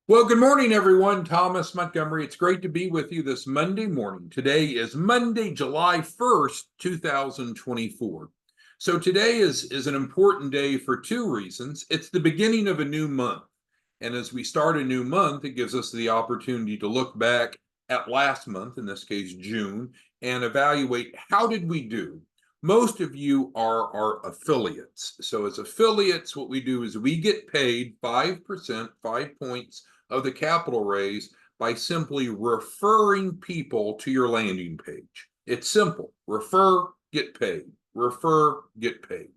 Well, good morning, everyone. Thomas Montgomery. It's great to be with you this Monday morning. Today is Monday, July 1st, 2024. So today is an important day for two reasons. It's the beginning of a new month. And as we start a new month, it gives us the opportunity to look back at last month, in this case, June, and evaluate how did we do. Most of you are our affiliates. So as affiliates, what we do is we get paid 5%, 5 points of the capital raise by simply referring people to your landing page. It's simple. Refer, get paid. Refer, get paid.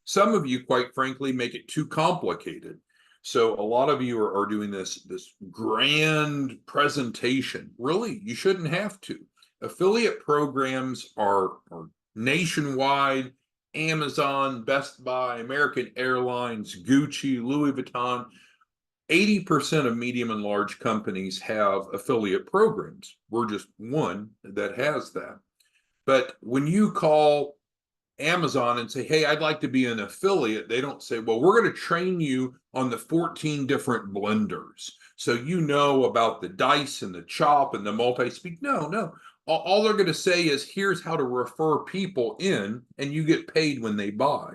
Some of you, quite frankly, make it too complicated. So a lot of you are doing this grand presentation. Really, you shouldn't have to. Affiliate programs are nationwide. Amazon, Best Buy, American Airlines, Gucci, Louis Vuitton. 80% of medium and large companies have affiliate programs. We're just one that has that. But when you call Amazon and say, hey, I'd like to be an affiliate, they don't say, well, we're going to train you on the 14 different blenders. So you know about the dice and the chop and the multi-speak. No. All they're going to say is, here's how to refer people in, and you get paid when they buy.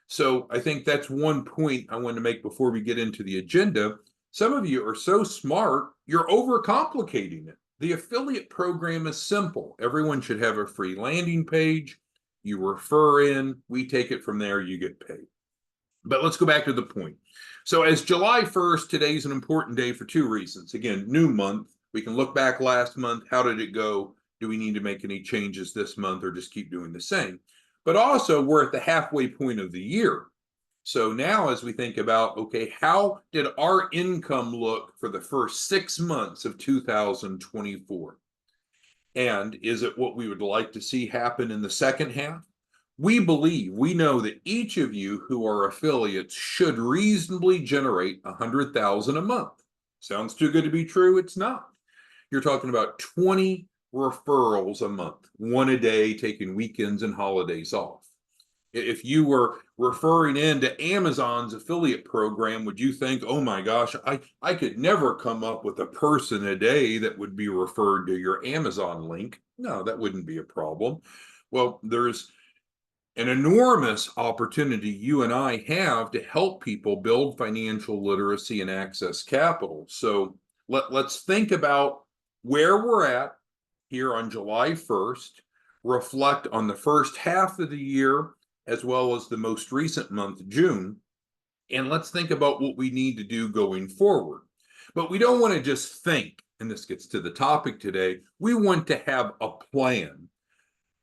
So I think that's one point I want to make before we get into the agenda. Some of you are so smart, you're overcomplicating it. The affiliate program is simple. Everyone should have a free landing page. You refer in, we take it from there, you get paid. But let's go back to the point. So as July 1st, today's an important day for two reasons. Again, new month. We can look back last month. How did it go? Do we need to make any changes this month or just keep doing the same? But also, we're at the halfway point of the year. So now as we think about, okay, how did our income look for the first 6 months of 2024? And is it what we would like to see happen in the second half? We know that each of you who are affiliates should reasonably generate 100,000 a month. Sounds too good to be true? It's not. You're talking about 20 referrals a month, one a day, taking weekends and holidays off. If you were referring into Amazon's affiliate program, would you think, oh my gosh, I could never come up with a person a day that would be referred to your Amazon link? No, that wouldn't be a problem. Well, there's an enormous opportunity you and I have to help people build financial literacy and access capital. So let's think about where we're at here on July 1st, reflect on the first half of the year, as well as the most recent month, June, and let's think about what we need to do going forward. But we don't want to just think, and this gets to the topic today, we want to have a plan.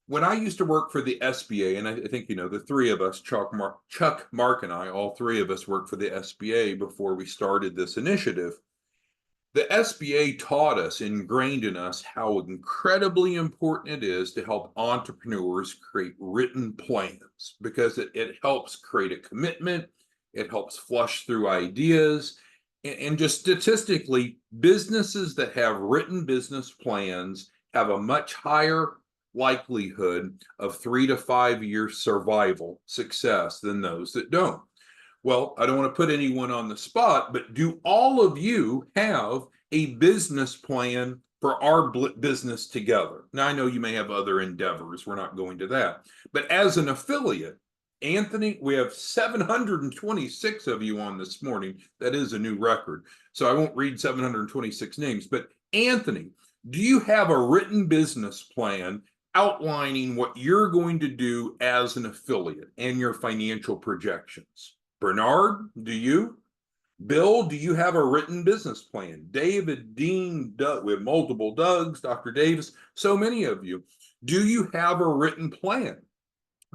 When I used to work for the SBA, and I think, the three of us, Chuck, Mark, and I, all three of us worked for the SBA before we started this initiative. The SBA taught us, ingrained in us, how incredibly important it is to help entrepreneurs create written plans, because it helps create a commitment, it helps flush through ideas, and just statistically, businesses that have written business plans have a much higher likelihood of 3 to 5 year survival success than those that don't. Well, I don't want to put anyone on the spot, but do all of you have a business plan for our business together? Now, I know you may have other endeavors. We're not going to that. But as an affiliate, Anthony, we have 726 of you on this morning. That is a new record. So I won't read 726 names. But Anthony, do you have a written business plan outlining what you're going to do as an affiliate and your financial projections? Bernard, do you? Bill, do you have a written business plan? David, Dean, Doug, we have multiple Dougs, Dr. Davis, so many of you. Do you have a written plan?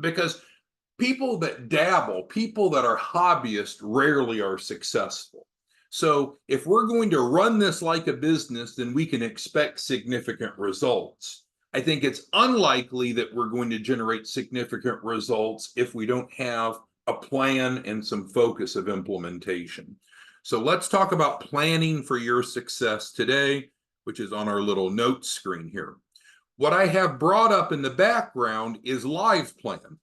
Because people that dabble, people that are hobbyists rarely are successful. So if we're going to run this like a business, then we can expect significant results. I think it's unlikely that we're going to generate significant results if we don't have a plan and some focus of implementation. So let's talk about planning for your success today, which is on our little notes screen here. What I have brought up in the background is Live Plan.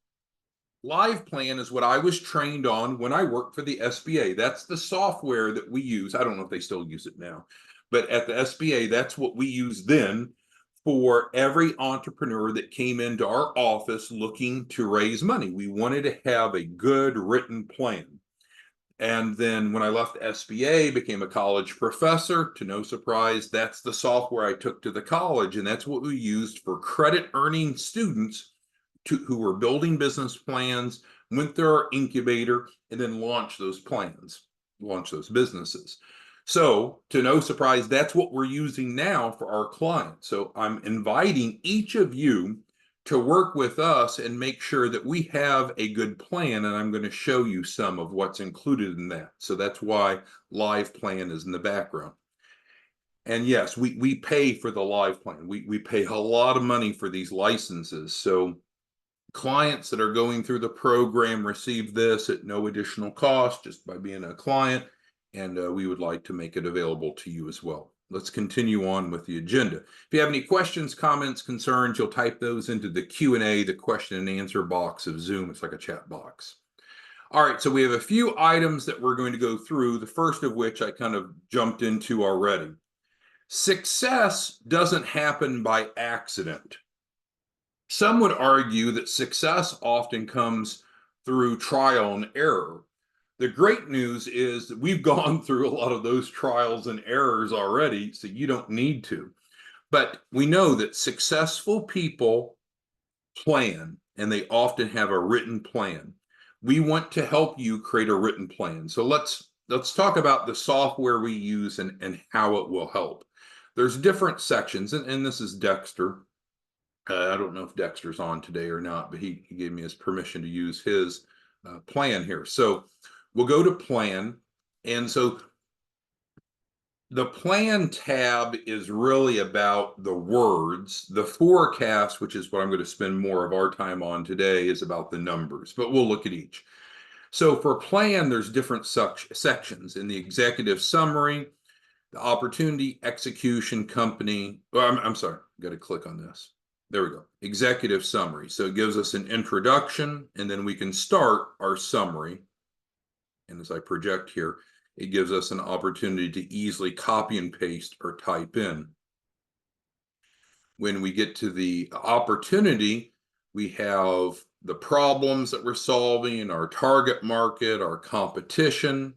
LivePlan is what I was trained on when I worked for the SBA. That's the software that we use. I don't know if they still use it now, but at the SBA, that's what we used then for every entrepreneur that came into our office looking to raise money. We wanted to have a good written plan. And then when I left the SBA, became a college professor, to no surprise, that's the software I took to the college. And that's what we used for credit earning students who were building business plans, went through our incubator, and then launched those plans, launched those businesses. So, to no surprise, that's what we're using now for our clients. So, I'm inviting each of you to work with us and make sure that we have a good plan. And I'm going to show you some of what's included in that. So, that's why LivePlan is in the background. And yes, we pay for the LivePlan. We pay a lot of money for these licenses. So, clients that are going through the program receive this at no additional cost just by being a client, and we would like to make it available to you as well. Let's continue on with the agenda. If you have any questions, comments, concerns, you'll type those into the Q&A, the question and answer box of Zoom. It's like a chat box. All right, so we have a few items that we're going to go through, the first of which I kind of jumped into already. Success doesn't happen by accident. Some would argue that success often comes through trial and error. The great news is that we've gone through a lot of those trials and errors already, so you don't need to. But we know that successful people plan, and they often have a written plan. We want to help you create a written plan. So let's talk about the software we use and how it will help. There's different sections, and this is Dexter. I don't know if Dexter's on today or not, but he gave me his permission to use his plan here. So we'll go to plan. And so the plan tab is really about the words. The forecast, which is what I'm going to spend more of our time on today, is about the numbers, but we'll look at each. So for plan, there's different sections. In the executive summary, the opportunity, execution, company. Well, I'm sorry, got to click on this. There we go. Executive summary. So it gives us an introduction, and then we can start our summary. And as I project here, it gives us an opportunity to easily copy and paste or type in. When we get to the opportunity, we have the problems that we're solving, our target market, our competition.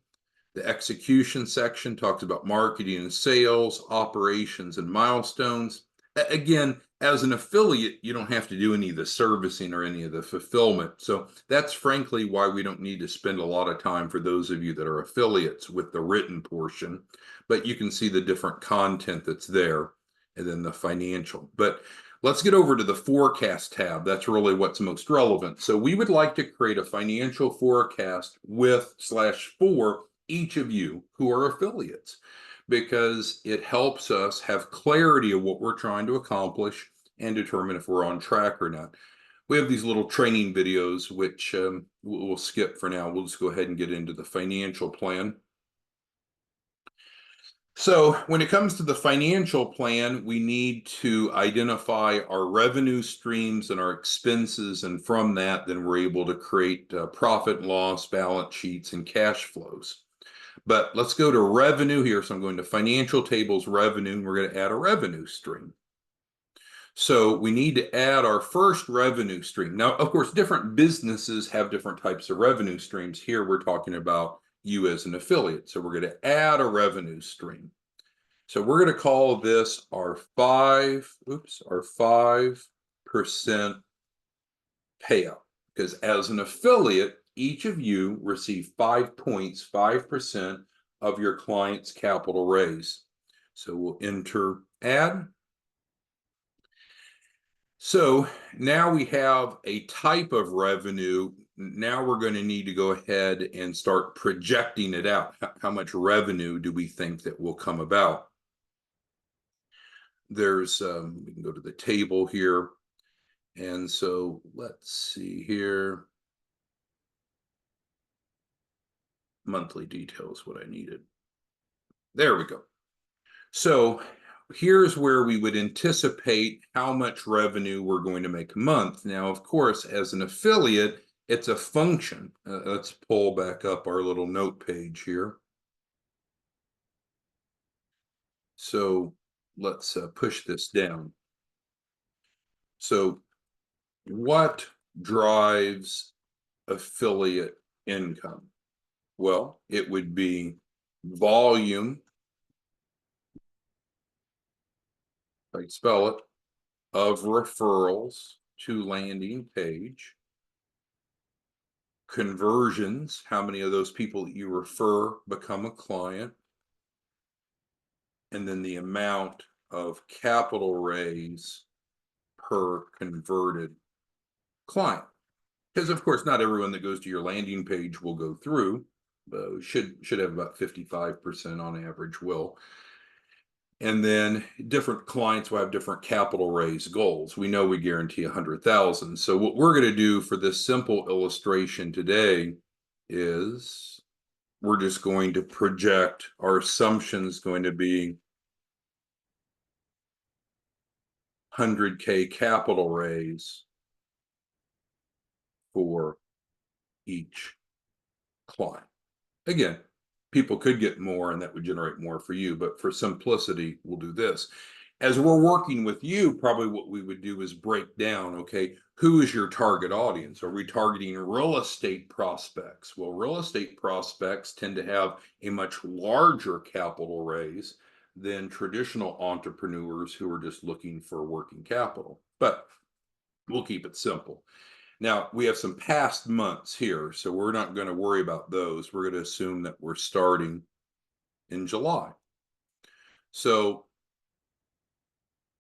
The execution section talks about marketing and sales, operations and milestones. Again, as an affiliate, you don't have to do any of the servicing or any of the fulfillment. So that's frankly why we don't need to spend a lot of time for those of you that are affiliates with the written portion. But you can see the different content that's there, and then the financial. But let's get over to the forecast tab. That's really what's most relevant. So we would like to create a financial forecast with/for each of you who are affiliates, because it helps us have clarity of what we're trying to accomplish and determine if we're on track or not. We have these little training videos, which we'll skip for now. We'll just go ahead and get into the financial plan. So when it comes to the financial plan, we need to identify our revenue streams and our expenses. And from that, then we're able to create profit and loss, balance sheets, and cash flows. But let's go to revenue here. So I'm going to financial tables, revenue, and we're going to add a revenue stream. So we need to add our first revenue stream. Now, of course, different businesses have different types of revenue streams. Here we're talking about you as an affiliate. So we're going to add a revenue stream. So we're going to call this our 5% payout, because as an affiliate, each of you receive 5 points, 5% of your client's capital raise. So we'll enter add. So now we have a type of revenue. Now we're going to need to go ahead and start projecting it out. How much revenue do we think that will come about? There's, we can go to the table here. And so let's see here. Monthly details, what I needed. There we go. So here's where we would anticipate how much revenue we're going to make a month. Now, of course, as an affiliate, It's a function. Let's pull back up our little note page here. So let's push this down. So what drives affiliate income? Well, it would be volume, if I spell it, of referrals to landing page, conversions, how many of those people that you refer become a client, and then the amount of capital raise per converted client. Because of course, not everyone that goes to your landing page will go through. Should have about 55% on average will. And then different clients will have different capital raise goals. We know we guarantee 100,000. So what we're going to do for this simple illustration today is we're just going to project our assumptions going to be 100K capital raise for each client. Again, people could get more and that would generate more for you, but for simplicity, we'll do this. As we're working with you, probably what we would do is break down, okay, who is your target audience? Are we targeting real estate prospects? Well, real estate prospects tend to have a much larger capital raise than traditional entrepreneurs who are just looking for working capital. But we'll keep it simple. Now, we have some past months here, so we're not going to worry about those. We're going to assume that we're starting in July. So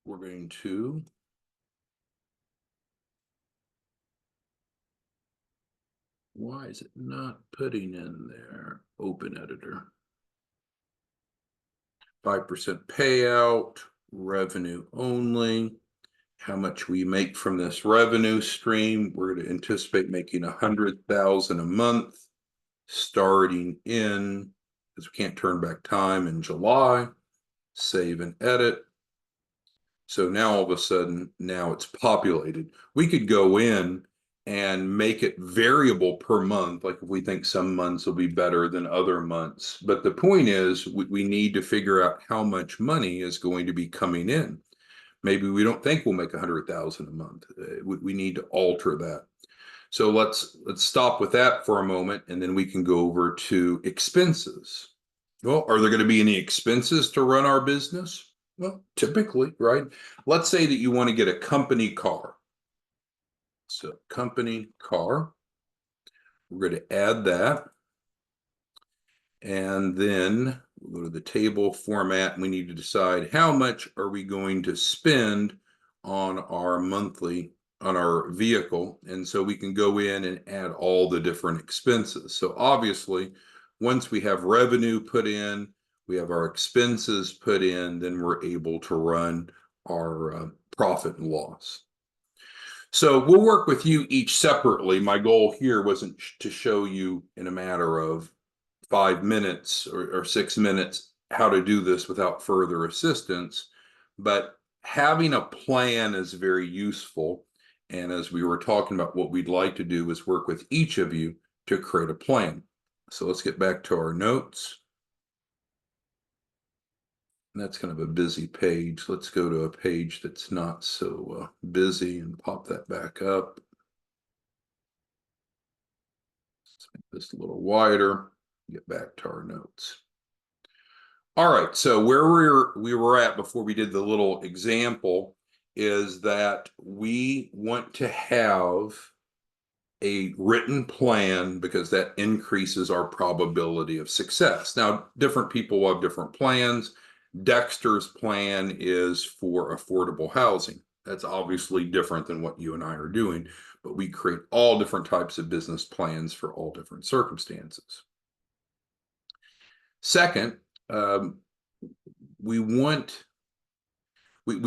we're going to why is it not putting in there? Open editor. 5% payout, revenue only. How much we make from this revenue stream? We're going to anticipate making 100,000 a month, starting in, because we can't turn back time, in July. Save and edit. So now all of a sudden, now it's populated. We could go in and make it variable per month, like if we think some months will be better than other months. But the point is, we need to figure out how much money is going to be coming in. Maybe we don't think we'll make 100,000 a month. We need to alter that. So let's stop with that for a moment, and then we can go over to expenses. Well, are there going to be any expenses to run our business? Well, typically, right? Let's say that you want to get a company car. So company car, we're going to add that. And then we'll go to the table format, and we need to decide how much are we going to spend on our monthly, on our vehicle. And so we can go in and add all the different expenses. So obviously, once we have revenue put in, we have our expenses put in, then we're able to run our profit and loss. So we'll work with you each separately. My goal here wasn't to show you in a matter of 5 minutes or 6 minutes how to do this without further assistance, but having a plan is very useful. And as we were talking about, what we'd like to do is work with each of you to create a plan. So let's get back to our notes. And that's kind of a busy page. Let's go to a page that's not so busy and pop that back up. Let's make this a little wider. Get back to our notes. All right, so where we were at before we did the little example is that we want to have a written plan because that increases our probability of success. Now, different people will have different plans. Dexter's plan is for affordable housing. That's obviously different than what you and I are doing, but we create all different types of business plans for all different circumstances. Second, we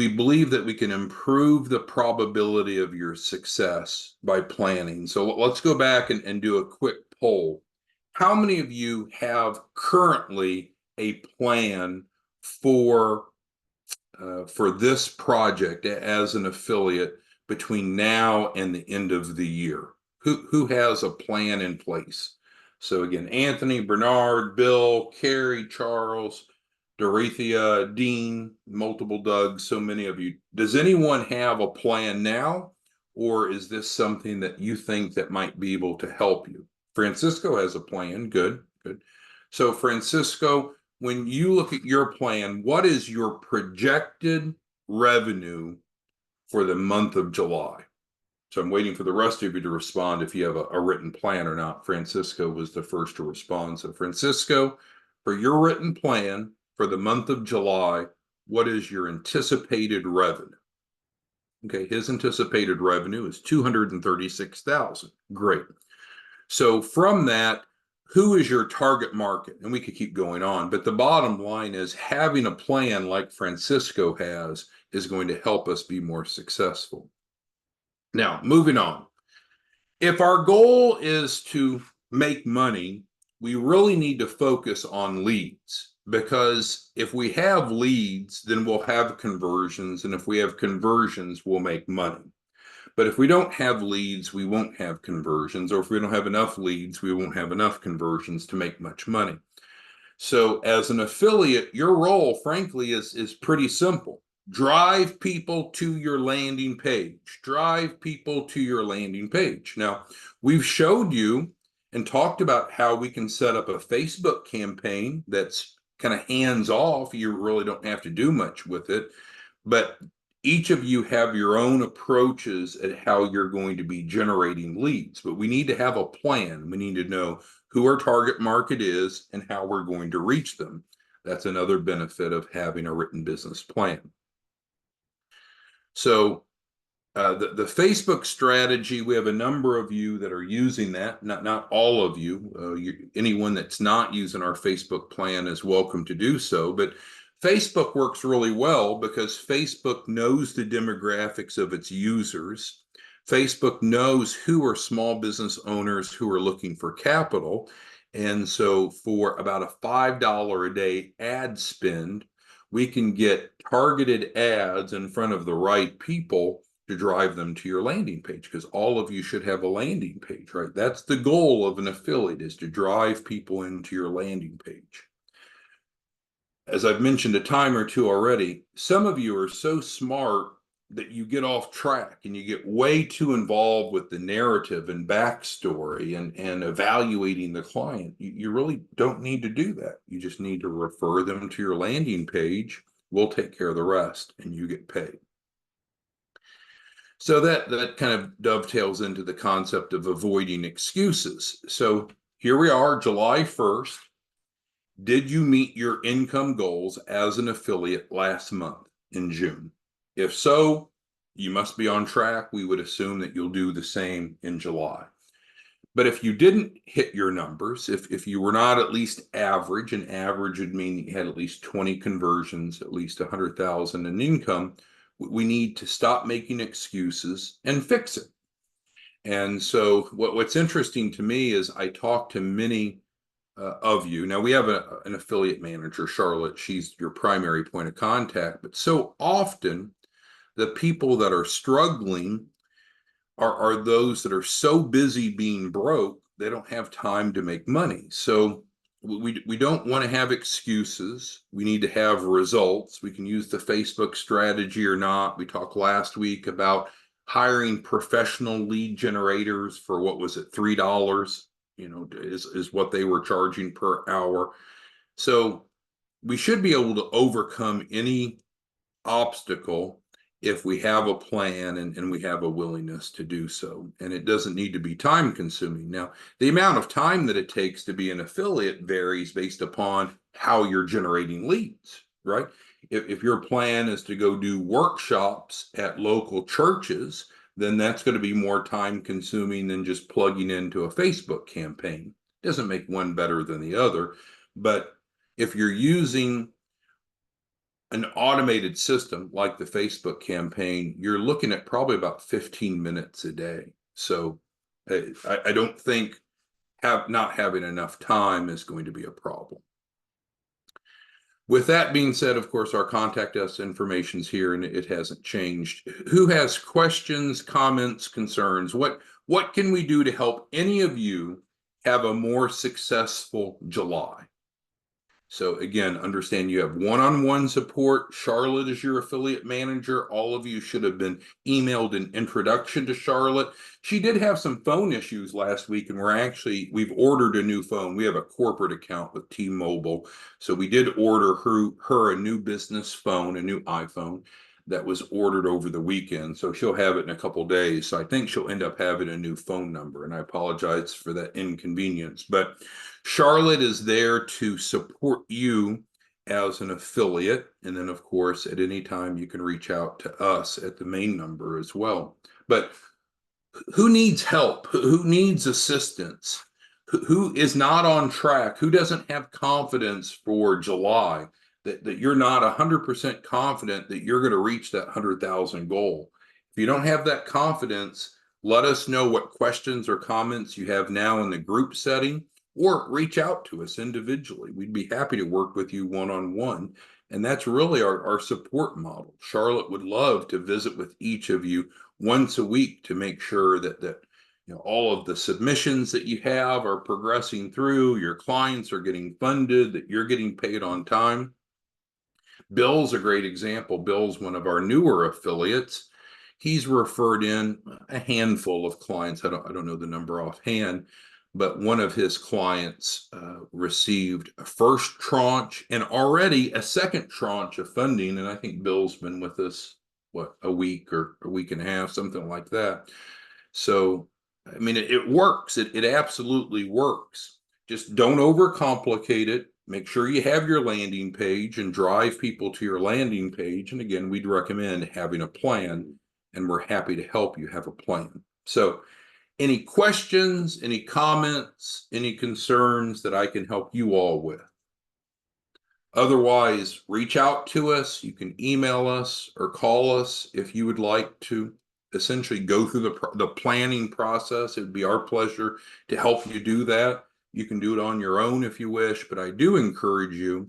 believe that we can improve the probability of your success by planning. So let's go back and do a quick poll. How many of you have currently a plan for this project as an affiliate between now and the end of the year? Who has a plan in place? So again, Anthony, Bernard, Bill, Carrie, Charles, Dorothea, Dean, multiple Dougs, so many of you. Does anyone have a plan now, or is this something that you think that might be able to help you? Francisco has a plan. Good, good. So Francisco, when you look at your plan, what is your projected revenue for the month of July? So I'm waiting for the rest of you to respond if you have a written plan or not. Francisco was the first to respond. So Francisco, for your written plan for the month of July, what is your anticipated revenue? Okay, his anticipated revenue is $236,000. Great. So from that, who is your target market? And we could keep going on, but the bottom line is having a plan like Francisco has is going to help us be more successful. Now, moving on. If our goal is to make money, we really need to focus on leads, because if we have leads, then we'll have conversions. And if we have conversions, we'll make money. But if we don't have leads, we won't have conversions. Or if we don't have enough leads, we won't have enough conversions to make much money. So as an affiliate, your role, frankly, is pretty simple. Drive people to your landing page. Drive people to your landing page. Now, we've showed you and talked about how we can set up a Facebook campaign that's kind of hands off. You really don't have to do much with it. But each of you have your own approaches at how you're going to be generating leads. But we need to have a plan. We need to know who our target market is and how we're going to reach them. That's another benefit of having a written business plan. So the Facebook strategy, we have a number of you that are using that, not all of you. Anyone that's not using our Facebook plan is welcome to do so. But Facebook works really well because Facebook knows the demographics of its users. Facebook knows who are small business owners who are looking for capital. And so for about a $5 a day ad spend, we can get targeted ads in front of the right people to drive them to your landing page, because all of you should have a landing page, right? That's the goal of an affiliate, is to drive people into your landing page. As I've mentioned a time or two already, some of you are so smart that you get off track and you get way too involved with the narrative and backstory and evaluating the client. You really don't need to do that. You just need to refer them to your landing page. We'll take care of the rest and you get paid. So that kind of dovetails into the concept of avoiding excuses. So here we are, July 1st. Did you meet your income goals as an affiliate last month in June? If so, you must be on track. We would assume that you'll do the same in July. But if you didn't hit your numbers, if you were not at least average, and average would mean you had at least 20 conversions, at least 100,000 in income, we need to stop making excuses and fix it. And so what's interesting to me is I talk to many of you. Now we have an affiliate manager, Charlotte. She's your primary point of contact. But so often the people that are struggling are those that are so busy being broke, they don't have time to make money. So we don't want to have excuses. We need to have results. We can use the Facebook strategy or not. We talked last week about hiring professional lead generators for, what was it, $3, is what they were charging per hour. So we should be able to overcome any obstacle if we have a plan and we have a willingness to do so. And it doesn't need to be time consuming. Now, the amount of time that it takes to be an affiliate varies based upon how you're generating leads, right? If your plan is to go do workshops at local churches, then that's going to be more time consuming than just plugging into a Facebook campaign. It doesn't make one better than the other. But if you're using an automated system like the Facebook campaign, you're looking at probably about 15 minutes a day. So I don't think not having enough time is going to be a problem. With that being said, of course, our contact us information's here and it hasn't changed. Who has questions, comments, concerns? What What can we do to help any of you have a more successful July? So again, understand you have one-on-one support. Charlotte is your affiliate manager. All of you should have been emailed an introduction to Charlotte. She did have some phone issues last week, and we've ordered a new phone. We have a corporate account with T-Mobile. So we did order her a new business phone, a new iPhone that was ordered over the weekend. So she'll have it in a couple days. So I think she'll end up having a new phone number, and I apologize for that inconvenience. But Charlotte is there to support you as an affiliate. And then, of course, at any time you can reach out to us at the main number as well. But who needs help? Who needs assistance? Who is not on track? Who doesn't have confidence for July? That you're not 100% confident that you're going to reach that 100,000 goal. If you don't have that confidence, let us know what questions or comments you have now in the group setting, or reach out to us individually. We'd be happy to work with you one-on-one. And that's really our support model. Charlotte would love to visit with each of you once a week to make sure that all of the submissions that you have are progressing through, your clients are getting funded, that you're getting paid on time. Bill's a great example. Bill's one of our newer affiliates. He's referred in a handful of clients. I don't know the number offhand, but one of his clients received a first tranche and already a second tranche of funding. And I think Bill's been with us, a week or a week and a half, something like that. So, I mean, it works. It absolutely works. Just don't overcomplicate it. Make sure you have your landing page and drive people to your landing page. And again, we'd recommend having a plan, and we're happy to help you have a plan. So any questions, any comments, any concerns that I can help you all with? Otherwise, reach out to us. You can email us or call us if you would like to essentially go through the planning process. It would be our pleasure to help you do that. You can do it on your own if you wish, but I do encourage you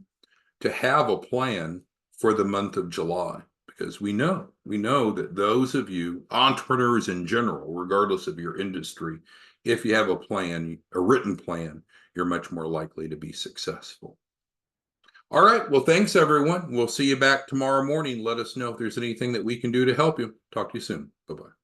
to have a plan for the month of July, because we know that those of you, entrepreneurs in general, regardless of your industry, if you have a plan, a written plan, you're much more likely to be successful. All right. Well, thanks, everyone. We'll see you back tomorrow morning. Let us know if there's anything that we can do to help you. Talk to you soon. Bye-bye.